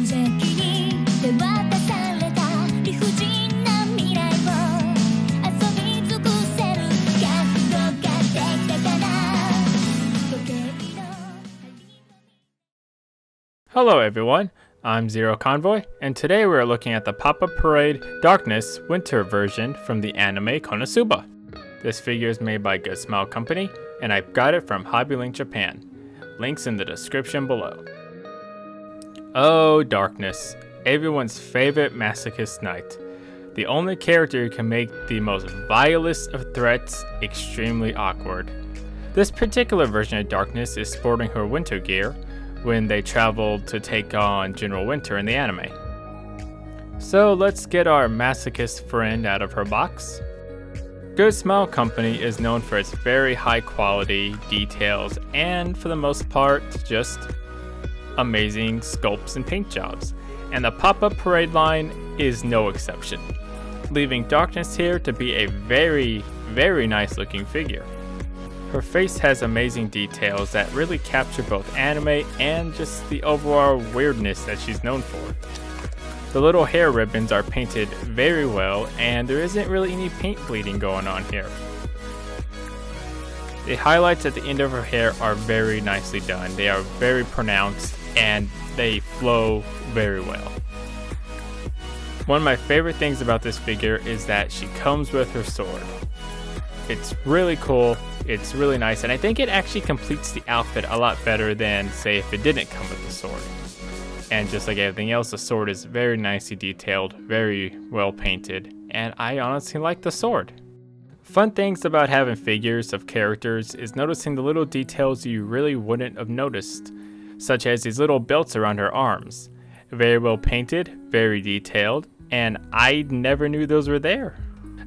邪気に手渡された理不尽な未来を遊び尽くせる覚悟ができたかな時計の Hello everyone, I'm Zero Convoy, and today we're looking at the Popup Parade Darkness Winter version from the anime Konosuba. This figure is made by Good Smile Company, and I got it from Hobby Link Japan. Links in the description below. Oh, Darkness, everyone's favorite masochist knight. The only character who can make the most vilest of threats extremely awkward. This particular version of Darkness is sporting her winter gear when they traveled to take on General Winter in the anime. So let's get our masochist friend out of her box. Good Smile Company is known for its very high quality details and for the most part just amazing sculpts and paint jobs, and the Popup Parade line is no exception, leaving Darkness here to be a very nice looking figure. Her face has amazing details that really capture both anime and just the overall weirdness that she's known for. The little hair ribbons are painted very well, and there isn't really any paint bleeding going on here. The highlights at the end of her hair are very nicely done. They are very pronounced and they flow very well. One of my favorite things about this figure is that she comes with her sword. It's really cool, it's really nice, and I think it actually completes the outfit a lot better than, say, if it didn't come with the sword. And just like everything else, the sword is very nicely detailed, very well painted, and I honestly like the sword. Fun things about having figures of characters is noticing the little details you really wouldn't have noticed, such as these little belts around her arms. Very well painted, very detailed, and I never knew those were there.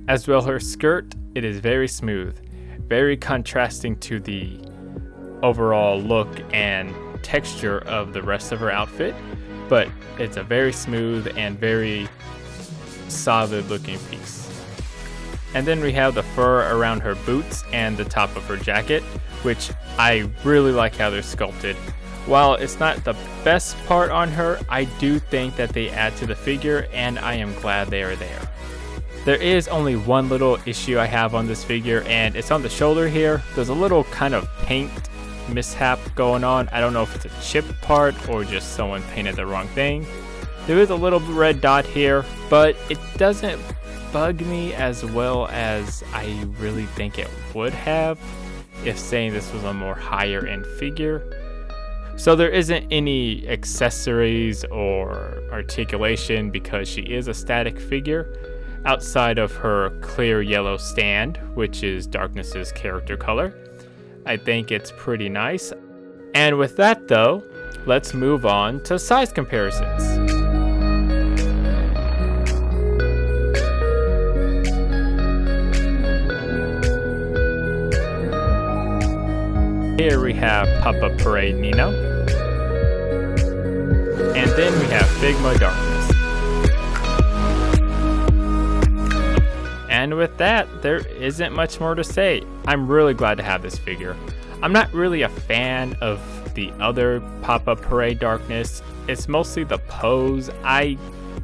As well, her skirt, it is very smooth, very contrasting to the overall look and texture of the rest of her outfit, but it's a very smooth and very solid looking piece. And then we have the fur around her boots and the top of her jacket, which I really like how they're sculpted. While it's not the best part on her, I do think that they add to the figure, and I am glad they are there. There is only one little issue I have on this figure, and it's on the shoulder here. There's a little kind of paint mishap going on. I don't know if it's a chip part or just someone painted the wrong thing. There is a little red dot here, but it doesn't bug me as well as I really think it would have if saying this was a more higher end figure. So there isn't any accessories or articulation because she is a static figure outside of her clear yellow stand, which is Darkness's character color. I think it's pretty nice. And with that though, let's move on to size comparisons. Here we have Popup Parade Nino, and then we have Figma Darkness. And with that, there isn't much more to say. I'm really glad to have this figure. I'm not really a fan of the other Popup Parade Darkness. It's mostly the pose. I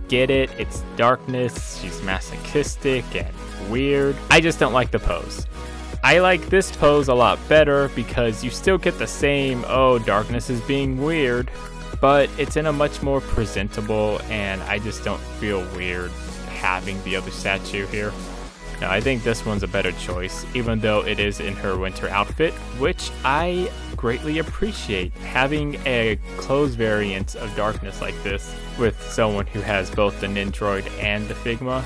get it, it's Darkness, she's masochistic and weird. I just don't like the pose. I like this pose a lot better because you still get the same, oh, Darkness is being weird, but it's in a much more presentable, and I just don't feel weird having the other statue here. Now, I think this one's a better choice, even though it is in her winter outfit, which I greatly appreciate. Having a clothes variant of Darkness like this with someone who has both the Nindroid and the Figma,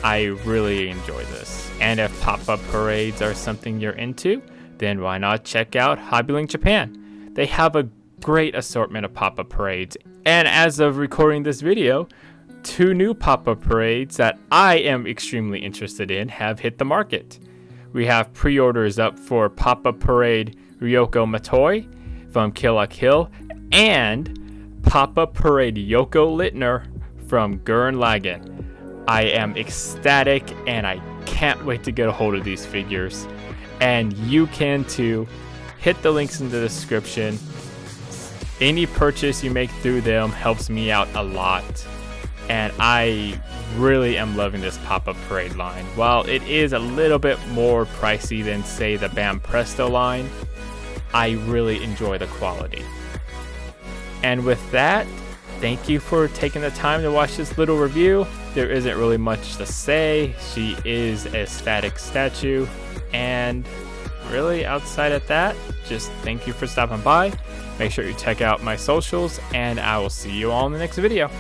I really enjoy this. And if pop-up parades are something you're into, then why not check out Hobby Link Japan? They have a great assortment of pop-up parades, and as of recording this video, 2 new pop-up parades that I am extremely interested in have hit the market. We have pre-orders up for Pop-Up Parade Ryuko Matoi from Kill la Kill and Pop-Up Parade Yoko LIttner from Gurren Lagann. I am ecstatic and I can't wait to get a hold of these figures. And you can too. Hit the links in the description. Any purchase you make through them helps me out a lot, and I really am loving this Popup Parade line. While it is a little bit more pricey than, say, the Bam Presto line, I really enjoy the quality. And with that, thank you for taking the time to watch this little review. There isn't really much to say. She is a static statue, and really outside of that, just thank you for stopping by. Make sure you check out my socials, and I will see you all in the next video.